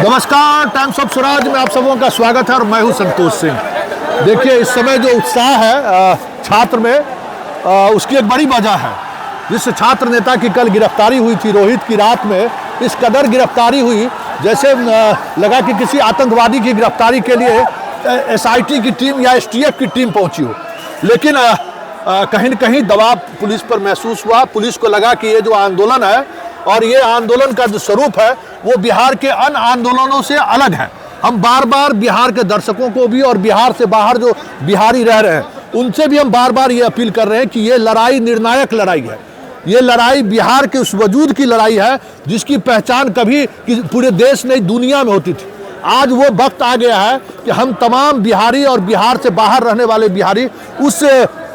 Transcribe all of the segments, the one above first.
नमस्कार, times of Swaraj में आप सबों का स्वागत है और मैं हूं संतोष सिंह। देखिए, इस समय जो उत्साह है छात्र में, उसकी एक बड़ी वजह है। जिस छात्र नेता की कल गिरफ्तारी हुई थी रोहित की, रात में इस कदर गिरफ्तारी हुई जैसे लगा कि किसी आतंकवादी की गिरफ्तारी के लिए SIT की टीम या STF की टीम पहुंची हो। लेकिन कहीं न कहीं दबाव पुलिस पर महसूस हुआ। पुलिस को लगा कि ये जो आंदोलन है और ये आंदोलन का जो स्वरूप है वो बिहार के अन्य आंदोलनों से अलग है। हम बार बार बिहार के दर्शकों को भी और बिहार से बाहर जो बिहारी रह रहे हैं उनसे भी हम बार बार ये अपील कर रहे हैं कि ये लड़ाई निर्णायक लड़ाई है। ये लड़ाई बिहार के उस वजूद की लड़ाई है जिसकी पहचान कभी पूरे देश नहीं दुनिया में होती थी। आज वो वक्त आ गया है कि हम तमाम बिहारी और बिहार से बाहर रहने वाले बिहारी उस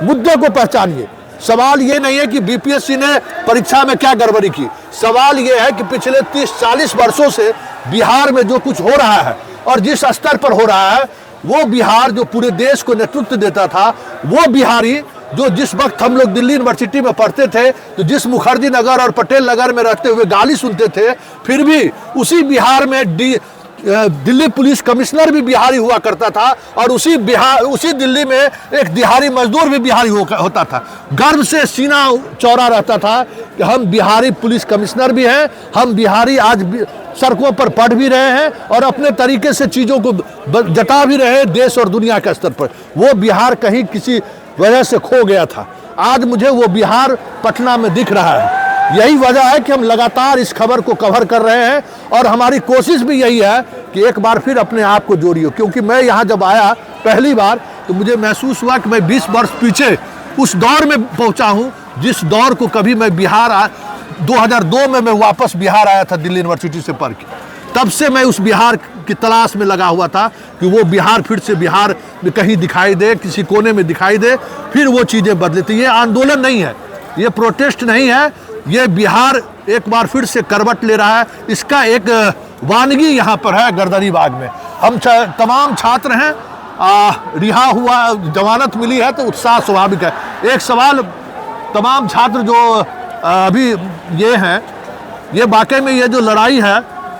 मुद्दे को पहचानिए। सवाल ये नहीं है कि BPSC ने परीक्षा में क्या गड़बड़ी की, सवाल ये है कि पिछले 30-40 वर्षों से बिहार में जो कुछ हो रहा है और जिस स्तर पर हो रहा है वो बिहार जो पूरे देश को नेतृत्व देता था, वो बिहारी जो जिस वक्त हम लोग दिल्ली यूनिवर्सिटी में पढ़ते थे तो जिस मुखर्जी नगर और पटेल नगर में रहते हुए गाली सुनते थे, फिर भी उसी बिहार में दिल्ली पुलिस कमिश्नर भी बिहारी हुआ करता था और उसी दिल्ली में एक दिहाड़ी मजदूर भी बिहारी होता था। गर्व से सीना चौड़ा रहता था कि हम बिहारी पुलिस कमिश्नर भी हैं, हम बिहारी आज सड़कों पर पढ़ भी रहे हैं और अपने तरीके से चीज़ों को जता भी रहे हैं देश और दुनिया के स्तर पर। वो बिहार कहीं किसी वजह से खो गया था, आज मुझे वो बिहार पटना में दिख रहा है। यही वजह है कि हम लगातार इस खबर को कवर कर रहे हैं और हमारी कोशिश भी यही है कि एक बार फिर अपने आप को जोड़िए। क्योंकि मैं यहाँ जब आया पहली बार तो मुझे महसूस हुआ कि मैं 20 वर्ष पीछे उस दौर में पहुँचा हूँ जिस दौर को कभी मैं 2002 में मैं वापस बिहार आया था दिल्ली यूनिवर्सिटी से पढ़ के। तब से मैं उस बिहार की तलाश में लगा हुआ था कि वो बिहार फिर से बिहार में कहीं दिखाई दे, किसी कोने में दिखाई दे, फिर वो चीज़ें बदली थी। ये आंदोलन नहीं है, ये प्रोटेस्ट नहीं है, ये बिहार एक बार फिर से करवट ले रहा है। इसका एक वानगी यहाँ पर है गर्दनीबाग में। हम तमाम छात्र हैं, रिहा हुआ, जमानत मिली है तो उत्साह स्वाभाविक है। एक सवाल तमाम छात्र जो अभी ये हैं, ये वाकई में ये जो लड़ाई है,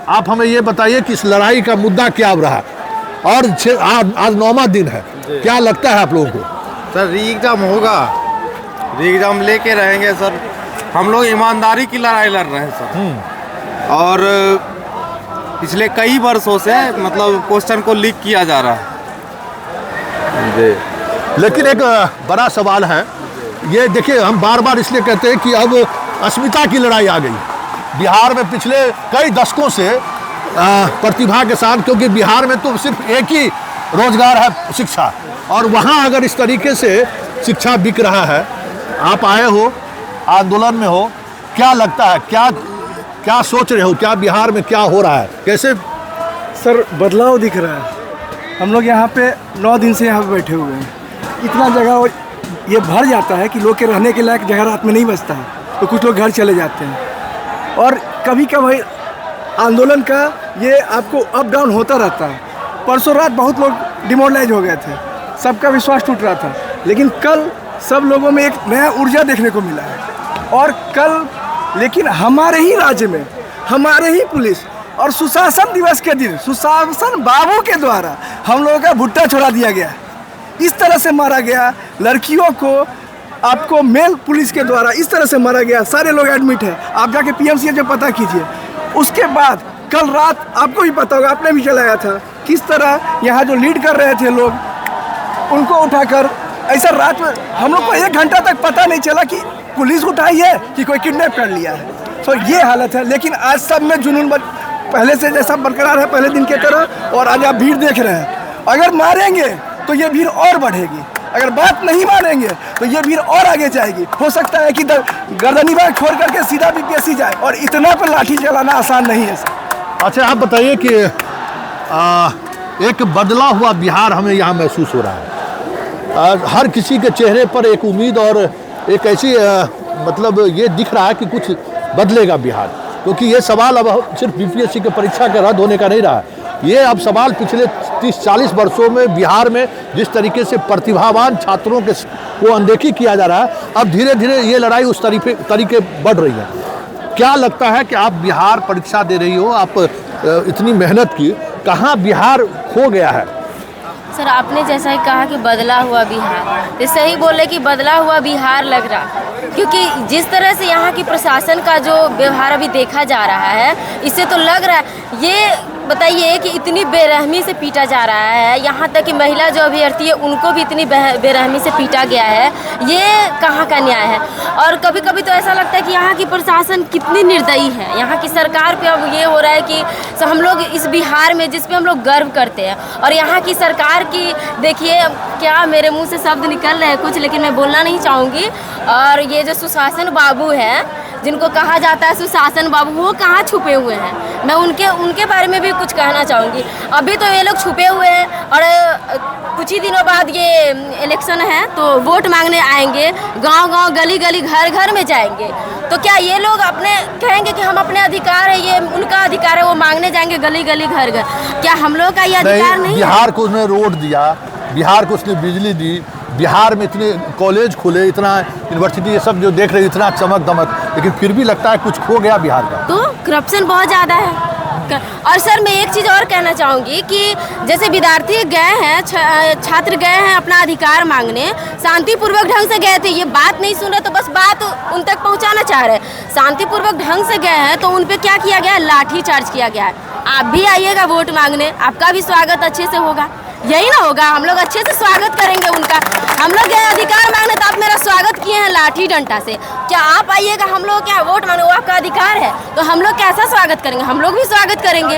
आप हमें ये बताइए कि इस लड़ाई का मुद्दा क्या रहा और आज 9वां दिन है, क्या लगता है आप लोगों को? सर, री एग्ज़ाम होगा, री एग्ज़ाम लेके रहेंगे सर। हम लोग ईमानदारी की लड़ाई लड़ रहे हैं सर। और पिछले कई वर्षों से मतलब क्वेश्चन को लीक किया जा रहा है जी। लेकिन एक बड़ा सवाल है, ये देखिए, हम बार बार इसलिए कहते हैं कि अब अस्मिता की लड़ाई आ गई बिहार में। पिछले कई दशकों से प्रतिभा के साथ, क्योंकि बिहार में तो सिर्फ एक ही रोजगार है, शिक्षा, और वहाँ अगर इस तरीके से शिक्षा बिक रहा है, आप आए हो आंदोलन में हो, क्या लगता है, क्या सोच रहे हो, क्या बिहार में क्या हो रहा है, कैसे? सर, बदलाव दिख रहा है। हम लोग यहाँ पे 9 दिन से यहाँ पे बैठे हुए हैं। इतना जगह ये भर जाता है कि लोग के रहने के लायक जगह रात में नहीं बचता है, तो कुछ लोग घर चले जाते हैं। और कभी कभी आंदोलन का ये आपको अप डाउन होता रहता है। परसों रात बहुत लोग डिमोरलाइज हो गए थे, सबका विश्वास टूट रहा था, लेकिन कल सब लोगों में एक नया ऊर्जा देखने को मिला है। और कल लेकिन हमारे ही राज्य में हमारे ही पुलिस और सुशासन दिवस के दिन सुशासन बाबू के द्वारा हम लोगों का भुट्टा छोड़ा दिया गया। इस तरह से मारा गया लड़कियों को, आपको मेल पुलिस के द्वारा इस तरह से मारा गया। सारे लोग एडमिट है, आप जाके PMC जब पता कीजिए। उसके बाद कल रात आपको भी पता होगा, आपने भी चलाया था, किस तरह यहाँ जो लीड कर रहे थे लोग उनको उठाकर ऐसा रात में हम लोग को 1 घंटा तक पता नहीं चला कि पुलिस उठाई है कि कोई किडनैप कर लिया है। तो ये हालत है। लेकिन आज सब में जुनून पहले से जैसा बरकरार है, पहले दिन की तरह। और आज आप भीड़ देख रहे हैं, अगर मारेंगे तो ये भीड़ और बढ़ेगी, अगर बात नहीं मानेंगे तो ये भीड़ और आगे जाएगी। हो सकता है कि गर्दनीबाग छोड़ करके सीधा BPSC जाए, और इतना पर लाठी चलाना आसान नहीं है सर। अच्छा, आप बताइए कि एक बदला हुआ बिहार हमें यहाँ महसूस हो रहा है। हर किसी के चेहरे पर एक उम्मीद और एक ऐसी मतलब ये दिख रहा है कि कुछ बदलेगा बिहार। क्योंकि ये सवाल अब सिर्फ BPSC के परीक्षा के रद्द होने का नहीं रहा, ये अब सवाल पिछले 30-40 वर्षों में बिहार में जिस तरीके से प्रतिभावान छात्रों को अनदेखी किया जा रहा है, अब धीरे धीरे ये लड़ाई उस तरीके बढ़ रही है। क्या लगता है कि आप बिहार परीक्षा दे रही हो, आप इतनी मेहनत की, कहाँ बिहार खो गया है? सर आपने जैसा ही कहा कि बदला हुआ बिहार, तो सही बोले कि बदला हुआ बिहार लग रहा, क्योंकि जिस तरह से यहाँ की प्रशासन का जो व्यवहार अभी देखा जा रहा है, इससे तो लग रहा है, ये बताइए कि इतनी बेरहमी से पीटा जा रहा है, यहाँ तक कि महिला जो अभ्यर्थी है उनको भी इतनी बेरहमी से पीटा गया है, ये कहाँ का न्याय है? और कभी कभी तो ऐसा लगता है कि यहाँ की प्रशासन कितनी निर्दयी है। यहाँ की सरकार पे अब ये हो रहा है कि हम लोग इस बिहार में, जिस पे हम लोग गर्व करते हैं, और यहाँ की सरकार की देखिए, क्या मेरे मुंह से शब्द निकल रहे हैं कुछ, लेकिन मैं बोलना नहीं चाहूँगी। और ये जो सुशासन बाबू है, जिनको कहा जाता है सुशासन बाबू, वो कहाँ छुपे हुए हैं? मैं उनके बारे में भी कुछ कहना चाहूँगी। अभी तो ये लोग छुपे हुए हैं, और कुछ ही दिनों बाद ये इलेक्शन है तो वोट मांगने आएंगे, गांव-गांव, गली-गली, घर-घर में जाएंगे। तो क्या ये लोग अपने कहेंगे कि हम अपने अधिकार है, ये उनका अधिकार है, वो मांगने जाएंगे गली-गली, घर-घर? क्या हम लोग का ये अधिकार नहीं है? बिहार को उसने रोड दिया, बिहार को उसने बिजली दी, बिहार में इतने कॉलेज खुले, इतना यूनिवर्सिटी, ये सब जो देख रहे हैं, इतना चमक दमक, लेकिन फिर भी लगता है कुछ खो गया बिहार का। तो करप्शन बहुत ज़्यादा है। और सर मैं एक चीज़ और कहना चाहूँगी कि जैसे विद्यार्थी गए हैं, छात्र गए हैं अपना अधिकार मांगने, शांतिपूर्वक ढंग से गए थे, ये बात नहीं सुन रहे तो बस बात उन तक पहुँचाना चाह रहे हैं। शांतिपूर्वक ढंग से गए हैं तो उन पे क्या किया गया है? लाठी चार्ज किया गया है। आप भी आइएगा वोट मांगने, आपका भी स्वागत अच्छे से होगा, यही ना होगा? हम लोग अच्छे से स्वागत करेंगे उनका। हम लोग गए अधिकार मांगने तो आप मेरा स्वागत किए हैं लाठी डंडा से, क्या आप आइएगा हम लोग क्या वोट मांगने? वो आपका अधिकार है, तो हम लोग कैसा स्वागत करेंगे? हम लोग भी स्वागत करेंगे,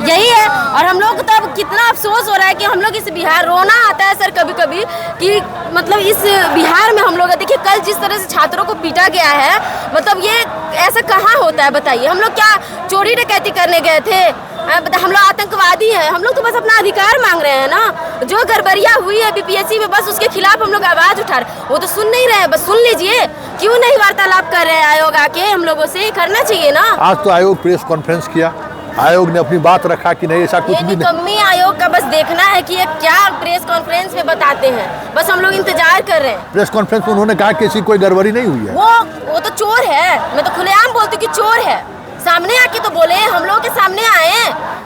यही है। और हम लोग को तो अब कितना अफसोस हो रहा है कि हम लोग इस बिहार, रोना आता है सर कभी कभी कि मतलब इस बिहार में हम लोग, देखिए कल जिस तरह से छात्रों को पीटा गया है, मतलब ये ऐसा कहाँ होता है बताइए? हम लोग क्या चोरी डकैती करने गए थे? हम लोग आतंकवादी हैं? हम लोग तो बस अपना अधिकार मांग रहे हैं ना। जो गड़बड़ियाँ हुई है बीपीएससी में, बस उसके खिलाफ हम लोग आवाज़ उठा रहे, वो तो सुन नहीं रहे, बस सुन लीजिए। क्यों नहीं वार्तालाप कर रहे हैं आयोग आके? हम लोगों से करना चाहिए ना। आज तो आयोग प्रेस कॉन्फ्रेंस किया, आयोग ने अपनी बात रखा कि नहीं ऐसा कुछ भी नहीं। निकम्मी आयोग का बस देखना है कि ये क्या प्रेस कॉन्फ्रेंस में बताते हैं, बस हम लोग इंतजार कर रहे हैं। प्रेस कॉन्फ्रेंस में उन्होंने कहा कि ऐसी कोई गड़बड़ी नहीं हुई है। वो तो चोर है, मैं तो खुलेआम बोलती हूँ कि चोर है। सामने आके तो बोले, हम लोगों के सामने आए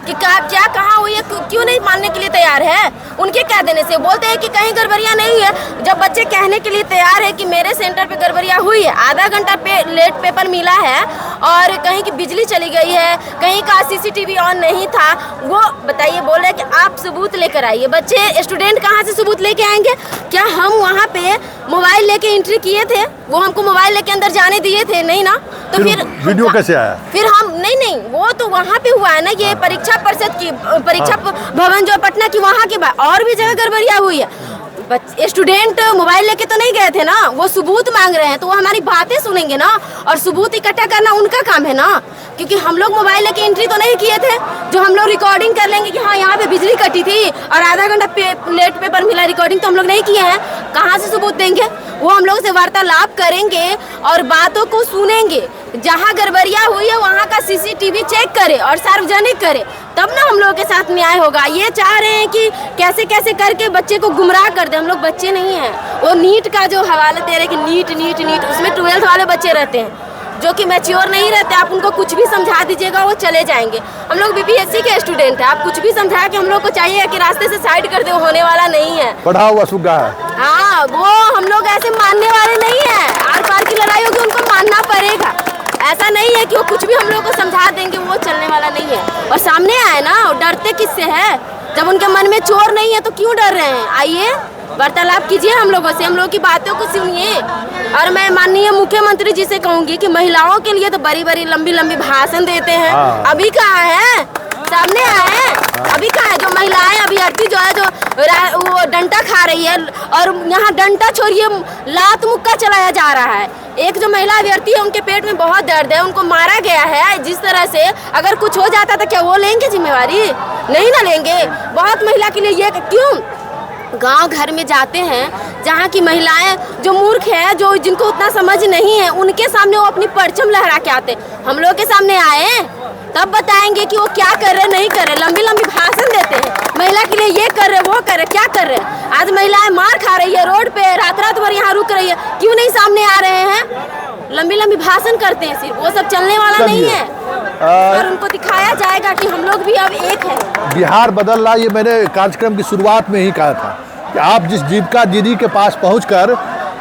कि क्या कहाँ हुई है, क्यों नहीं मानने के लिए तैयार है? उनके कह देने से बोलते हैं कि कहीं गड़बड़ियाँ नहीं हुई है। जब बच्चे कहने के लिए तैयार है कि मेरे सेंटर पे गड़बड़ियाँ हुई है, आधा घंटा लेट पेपर मिला है, और कहीं की बिजली चली गई है, कहीं का सीसीटीवी ऑन नहीं था, वो बताइए, बोल रहे कि आप सबूत लेकर आइए। बच्चे, स्टूडेंट कहाँ से सबूत लेके आएंगे? क्या हम वहाँ पे मोबाइल लेके एंट्री किए थे? वो हमको मोबाइल लेके अंदर जाने दिए थे? नहीं ना। तो फिर वीडियो कैसे आया? फिर हम नहीं, वो तो वहाँ पे हुआ है ना, ये परीक्षा परिषद की, परीक्षा भवन जो पटना की, वहाँ के बाद और भी जगह गड़बड़ियाँ हुई है। स्टूडेंट मोबाइल लेके तो नहीं गए थे ना, वो सबूत मांग रहे हैं, तो वो हमारी बातें सुनेंगे ना, और सबूत इकट्ठा करना उनका काम है ना। क्योंकि हम लोग मोबाइल लेके एंट्री तो नहीं किए थे, जो हम लोग रिकॉर्डिंग कर लेंगे कि हाँ यहाँ पे बिजली कटी थी और आधा घंटा लेट पेपर मिला, रिकॉर्डिंग तो हम लोग नहीं किए हैं। कहाँ से सबूत देंगे? वो हम लोग से वार्तालाप करेंगे और बातों को सुनेंगे। जहाँ गड़बड़ियाँ हुई है वहाँ का सीसीटीवी चेक करे और सार्वजनिक करे, तब ना हम लोगों के साथ न्याय होगा। ये चाह रहे हैं कि कैसे कैसे करके बच्चे को गुमराह कर दे। हम लोग बच्चे नहीं हैं। वो नीट का जो हवाला दे रहे कि नीट, उसमें 12th वाले बच्चे रहते हैं जो कि मैच्योर नहीं रहते। आप उनको कुछ भी समझा दीजिएगा, वो चले जाएंगे। हम लोग बीपीएससी के स्टूडेंट हैं, आप कुछ भी समझा के हम लोग को चाहिए कि रास्ते से साइड कर दे, होने वाला नहीं है। पढ़ा हुआ सुग्गा है। हाँ, वो हम लोग ऐसे मानने वाले नहीं है। आर पार की लड़ाई होगी, उनको मानना पड़ेगा। ऐसा नहीं है कि वो कुछ भी हम लोग को समझा देंगे, वो चलने वाला नहीं है। और सामने आए ना, डरते किससे है? जब उनके मन में चोर नहीं है तो क्यों डर रहे हैं? आइए वार्तालाप कीजिए हम लोगों से, हम लोगों की बातों को सुनिए। और मैं माननीय मुख्यमंत्री जी से कहूँगी कि महिलाओं के लिए तो बड़ी बड़ी लंबी लंबी भाषण देते हैं, अभी कहाँ है? सामने आए, अभी कहाँ है? जो महिलाएं अभ्यर्थी जो है, जो वो डंडा खा रही है, और यहाँ डंडा छोड़िए लात मुक्का चलाया जा रहा है। एक जो महिला अभ्यर्थी है, उनके पेट में बहुत दर्द है, उनको मारा गया है। जिस तरह से अगर कुछ हो जाता तो क्या वो लेंगे जिम्मेवारी? नहीं ना लेंगे। बहुत महिला के लिए ये क्यों गांव घर में जाते हैं, जहाँ की महिलाएं जो मूर्ख है, जो जिनको उतना समझ नहीं है, उनके सामने वो अपनी परचम लहरा के आते। हम लोग के सामने आए तब बताएंगे कि वो क्या कर रहे लंबी लंबी भाषण देते हैं। महिला के लिए ये कर रहे, वो कर रहे, क्या कर रहे हैं? आज महिलाएं मार खा रही है रोड पे, रात भर यहाँ रुक रही है, क्यों नहीं सामने आ रहे हैं? लंबी लंबी भाषण करते हैं, सिर्फ वो सब चलने वाला नहीं है। और उनको दिखाया जाएगा कि हम लोग भी अब एक है। बिहार बदल रहा, ये मैंने कार्यक्रम की शुरुआत में ही कहा था कि आप जिस जीविका दीदी के पास पहुंचकर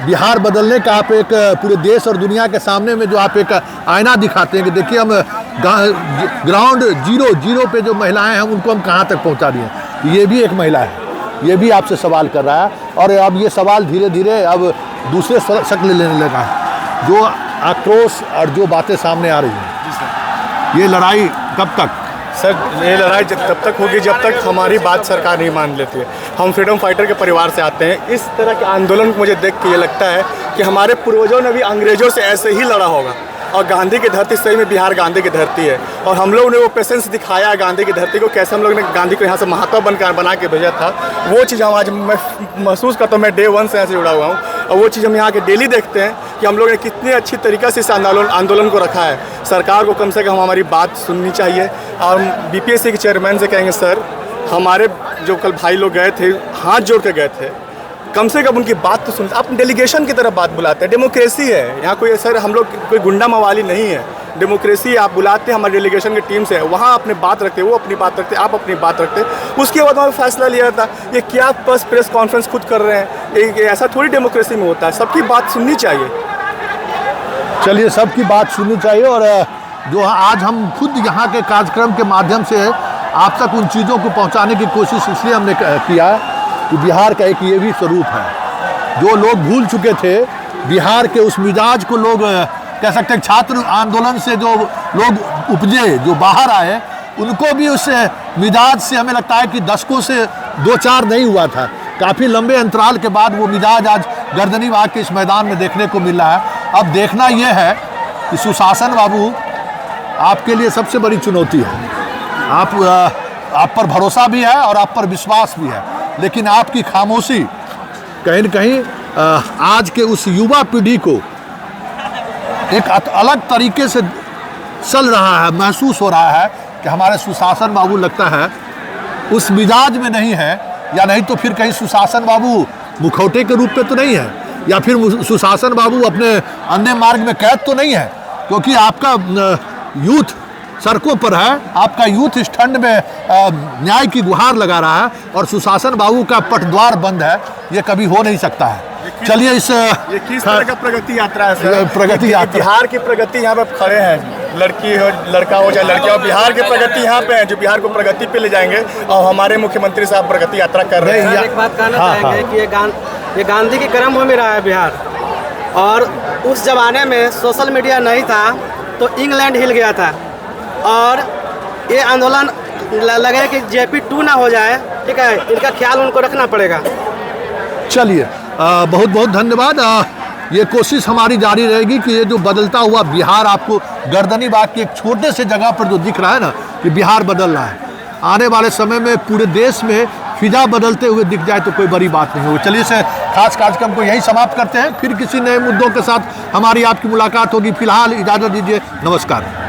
बिहार बदलने का आप एक पूरे देश और दुनिया के सामने में जो आप एक आईना दिखाते हैं कि देखिए हम ग्राउंड जीरो पे जो महिलाएं हैं उनको हम कहां तक पहुंचा दिए। ये भी एक महिला है, ये भी आपसे सवाल कर रहा है और अब ये सवाल धीरे धीरे अब दूसरे शक्ल लेने लगा है। जो आक्रोश और जो बातें सामने आ रही हैं, ये लड़ाई कब तक? सर ये लड़ाई तब तक होगी जब तक हमारी बात सरकार नहीं मान लेती है। हम फ्रीडम फाइटर के परिवार से आते हैं। इस तरह के आंदोलन को मुझे देख के ये लगता है कि हमारे पूर्वजों ने भी अंग्रेजों से ऐसे ही लड़ा होगा और गांधी की धरती सही में बिहार गांधी की धरती है और हम लोग ने वो पेशेंस दिखाया है गांधी की धरती को, कैसे हम लोग ने गांधी को यहाँ से महात्मा बना के भेजा था। वो चीज़ हम आज मैं महसूस करता हूँ। मैं डे 1 से यहाँ से जुड़ा हुआ हूँ और वो चीज़ हम यहाँ के डेली देखते हैं कि हम लोग ने कितनी अच्छी तरीक़े से इस आंदोलन को रखा है। सरकार को कम से कम हमारी बात सुननी चाहिए और BPSC के चेयरमैन से कहेंगे सर हमारे जो कल भाई लोग गए थे हाथ जोड़ के गए थे, कम से कम उनकी बात तो सुनते। आप डेलीगेशन की तरह बात बुलाते हैं, डेमोक्रेसी है यहाँ, कोई सर हम लोग कोई गुंडा मवाली नहीं है, डेमोक्रेसी आप बुलाते हैं। हमारे डेलीगेशन की टीम से वहाँ अपनी बात रखते, वो अपनी बात रखते, आप अपनी बात रखते, उसके बाद वहाँ फैसला लिया था। ये क्या बस प्रेस कॉन्फ्रेंस खुद कर रहे हैं, ऐसा थोड़ी डेमोक्रेसी में होता है। सबकी बात सुननी चाहिए। चलिए, सबकी बात सुननी चाहिए और जो आज हम खुद यहाँ के कार्यक्रम के माध्यम से आप तक उन चीज़ों को पहुँचाने की कोशिश इसलिए हमने किया कि बिहार का एक ये भी स्वरूप है। जो लोग भूल चुके थे बिहार के उस मिजाज को, लोग कह सकते हैं छात्र आंदोलन से जो लोग उपजे, जो बाहर आए, उनको भी उस मिजाज से हमें लगता है कि दशकों से दो चार नहीं हुआ था। काफ़ी लंबे अंतराल के बाद वो मिजाज आज गर्दनीबाग के इस मैदान में देखने को मिल रहा है। अब देखना यह है कि सुशासन बाबू आपके लिए सबसे बड़ी चुनौती है। आप पर भरोसा भी है और आप पर विश्वास भी है, लेकिन आपकी खामोशी कहीं न कहीं आज के उस युवा पीढ़ी को एक अलग तरीके से चल रहा है, महसूस हो रहा है कि हमारे सुशासन बाबू लगता है उस मिजाज में नहीं है, या नहीं तो फिर कहीं सुशासन बाबू मुखौटे के रूप में तो नहीं है, या फिर सुशासन बाबू अपने अन्य मार्ग में कैद तो नहीं है, क्योंकि आपका यूथ सड़कों पर है, आपका यूथ इस ठंड में न्याय की गुहार लगा रहा है और सुशासन बाबू का पटद्वार बंद है। ये कभी हो नहीं सकता है। चलिए, ये किस तरह का प्रगति यात्रा है सर? प्रगति यात्रा, बिहार की प्रगति यहाँ पे खड़े हैं, लड़की हो लड़का हो चाहे लड़कियां हो, बिहार की प्रगति यहाँ पे है जो बिहार को प्रगति पे ले जाएंगे और हमारे मुख्यमंत्री साहब प्रगति यात्रा कर रहे हैं। एक बात कहना चाहेंगे कि ये गांधी की कर्म भूमि रहा है बिहार, और उस जमाने में सोशल मीडिया नहीं था तो इंग्लैंड हिल गया था और ये आंदोलन लगे कि JP 2 ना हो जाए। ठीक है, इनका ख्याल उनको रखना पड़ेगा। चलिए, बहुत बहुत धन्यवाद। ये कोशिश हमारी जारी रहेगी कि ये जो बदलता हुआ बिहार आपको गर्दनीबाग की एक छोटे से जगह पर जो दिख रहा है ना कि बिहार बदल रहा है, आने वाले समय में पूरे देश में फिजा बदलते हुए दिख जाए तो कोई बड़ी बात नहीं होगी। चलिए, इस खास कार्यक्रम को यहीं समाप्त करते हैं, फिर किसी नए मुद्दों के साथ हमारी आपकी मुलाकात होगी। फिलहाल इजाज़त दीजिए, नमस्कार।